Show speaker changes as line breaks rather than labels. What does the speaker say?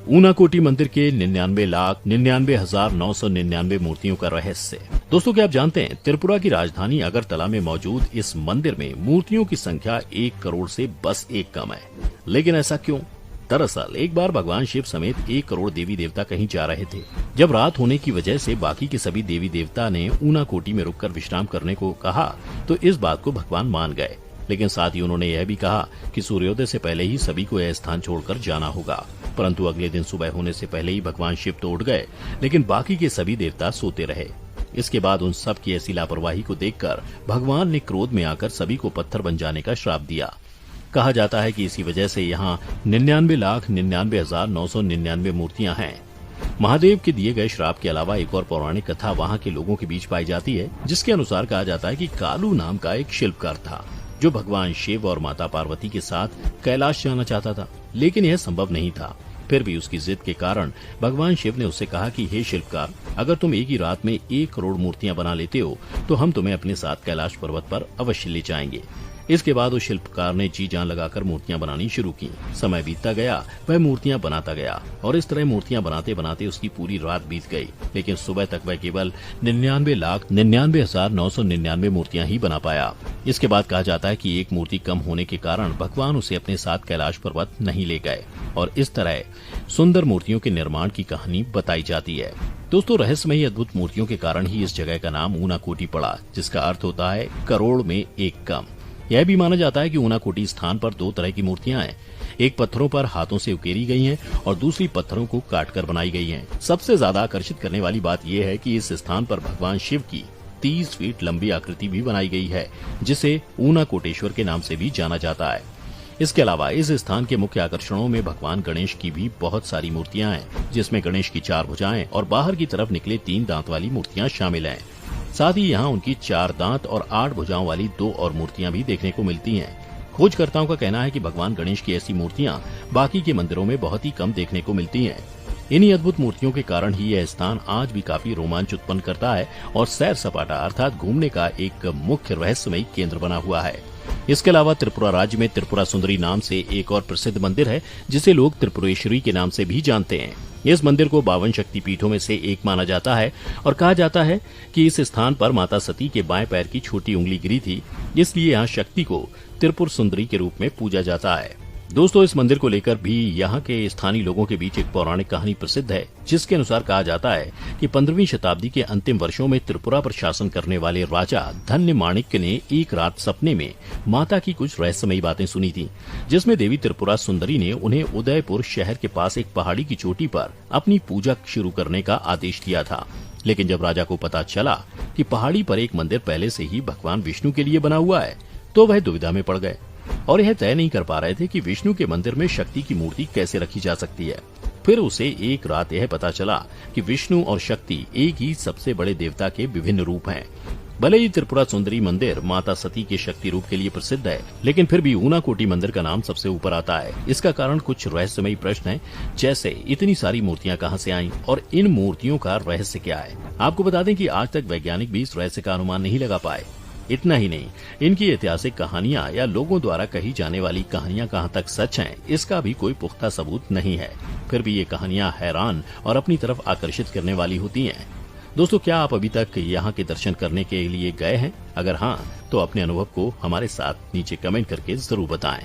ऊनाकोटी मंदिर के 99,99,999 मूर्तियों का रहस्य। दोस्तों, क्या आप जानते हैं त्रिपुरा की राजधानी अगरतला में मौजूद इस मंदिर में मूर्तियों की संख्या 1 करोड़ से बस एक कम है। लेकिन ऐसा क्यों? दरअसल एक बार भगवान शिव समेत 1 करोड़ देवी देवता कहीं जा रहे थे। जब रात होने की वजह से बाकी के सभी देवी देवता ने ऊनाकोटी में रुककर विश्राम करने को कहा तो इस बात को भगवान मान गए। लेकिन साथ ही उन्होंने यह भी कहा कि सूर्योदय से पहले ही सभी को यह स्थान छोड़कर जाना होगा। परंतु अगले दिन सुबह होने से पहले ही भगवान शिव तो उठ गए, लेकिन बाकी के सभी देवता सोते रहे। इसके बाद उन सब की ऐसी लापरवाही को देखकर भगवान ने क्रोध में आकर सभी को पत्थर बन जाने का श्राप दिया। कहा जाता है कि इसी वजह से यहाँ 99,99,999 मूर्तियां हैं। महादेव के दिए गए श्राप के अलावा एक और पौराणिक कथा वहाँ के लोगों के बीच पाई जाती है, जिसके अनुसार कहा जाता है कि कालू नाम का एक शिल्पकार था जो भगवान शिव और माता पार्वती के साथ कैलाश जाना चाहता था, लेकिन यह संभव नहीं था। फिर भी उसकी जिद के कारण भगवान शिव ने उससे कहा कि हे शिल्पकार, अगर तुम एक ही रात में 1 करोड़ मूर्तियां बना लेते हो तो हम तुम्हें अपने साथ कैलाश पर्वत पर अवश्य ले जाएंगे। इसके बाद उस शिल्पकार ने जी जान लगाकर मूर्तियां बनानी शुरू की। समय बीतता गया, वह मूर्तियां बनाता गया और इस तरह मूर्तियां बनाते बनाते उसकी पूरी रात बीत गई। लेकिन सुबह तक वह केवल 99,99,999 मूर्तियां ही बना पाया। इसके बाद कहा जाता है कि एक मूर्ति कम होने के कारण भगवान उसे अपने साथ कैलाश पर्वत नहीं ले गए और इस तरह सुंदर मूर्तियों के निर्माण की कहानी बताई जाती है। दोस्तों, रहस्यमयी अद्भुत मूर्तियों के कारण ही इस जगह का नाम ऊनाकोटी पड़ा, जिसका अर्थ होता है करोड़ में एक कम। यह भी माना जाता है कि ऊनाकोटी स्थान पर 2 तरह की मूर्तियां हैं। एक पत्थरों पर हाथों से उकेरी गई हैं और दूसरी पत्थरों को काटकर बनाई गई हैं। सबसे ज्यादा आकर्षित करने वाली बात यह है कि इस स्थान पर भगवान शिव की 30 फीट लंबी आकृति भी बनाई गई है, जिसे ऊनाकोटेश्वर के नाम से भी जाना जाता है। इसके अलावा इस स्थान के मुख्य आकर्षणों में भगवान गणेश की भी बहुत सारी मूर्तियां हैं, जिसमें गणेश की 4 भुजाएं और बाहर की तरफ निकले 3 दांत वाली मूर्तियां शामिल हैं। साथ ही यहाँ उनकी 4 दांत और 8 भुजाओं वाली 2 और मूर्तियां भी देखने को मिलती हैं। खोजकर्ताओं का कहना है कि भगवान गणेश की ऐसी मूर्तियां बाकी के मंदिरों में बहुत ही कम देखने को मिलती हैं। इन्हीं अद्भुत मूर्तियों के कारण ही यह स्थान आज भी काफी रोमांच उत्पन्न करता है और सैर सपाटा अर्थात घूमने का एक मुख्य रहस्यमयी केंद्र बना हुआ है। इसके अलावा त्रिपुरा राज्य में त्रिपुरा सुंदरी नाम से एक और प्रसिद्ध मंदिर है, जिसे लोग त्रिपुरेश्वरी के नाम से भी जानते हैं। इस मंदिर को 52 शक्तिपीठों में से एक माना जाता है और कहा जाता है कि इस स्थान पर माता सती के बाएं पैर की छोटी उंगली गिरी थी, इसलिए यहाँ शक्ति को त्रिपुर सुंदरी के रूप में पूजा जाता है। दोस्तों, इस मंदिर को लेकर भी यहाँ के स्थानीय लोगों के बीच एक पौराणिक कहानी प्रसिद्ध है, जिसके अनुसार कहा जाता है कि 15वीं शताब्दी के अंतिम वर्षों में त्रिपुरा पर शासन करने वाले राजा धन्य माणिक्य ने एक रात सपने में माता की कुछ रहस्यमयी बातें सुनी थी, जिसमें देवी त्रिपुरा सुंदरी ने उन्हें उदयपुर शहर के पास एक पहाड़ी की चोटी पर अपनी पूजा शुरू करने का आदेश दिया था। लेकिन जब राजा को पता चला कि पहाड़ी पर एक मंदिर पहले से ही भगवान विष्णु के लिए बना हुआ है, तो वह दुविधा में पड़ गए और यह तय नहीं कर पा रहे थे कि विष्णु के मंदिर में शक्ति की मूर्ति कैसे रखी जा सकती है। फिर उसे एक रात यह पता चला कि विष्णु और शक्ति एक ही सबसे बड़े देवता के विभिन्न रूप हैं। भले ही त्रिपुरा सुंदरी मंदिर माता सती के शक्ति रूप के लिए प्रसिद्ध है, लेकिन फिर भी ऊनाकोटी मंदिर का नाम सबसे ऊपर आता है। इसका कारण कुछ रहस्यमयी प्रश्न है, जैसे इतनी सारी मूर्तियां कहां से आईं और इन मूर्तियों का रहस्य क्या है। आपको बता दें कि आज तक वैज्ञानिक भी इस रहस्य का अनुमान नहीं लगा पाए। इतना ही नहीं, इनकी ऐतिहासिक कहानियां या लोगों द्वारा कही जाने वाली कहानियां कहां तक सच हैं, इसका भी कोई पुख्ता सबूत नहीं है। फिर भी ये कहानियां हैरान और अपनी तरफ आकर्षित करने वाली होती हैं। दोस्तों, क्या आप अभी तक यहाँ के दर्शन करने के लिए गए हैं? अगर हाँ, तो अपने अनुभव को हमारे साथ नीचे कमेंट करके जरूर बताएं।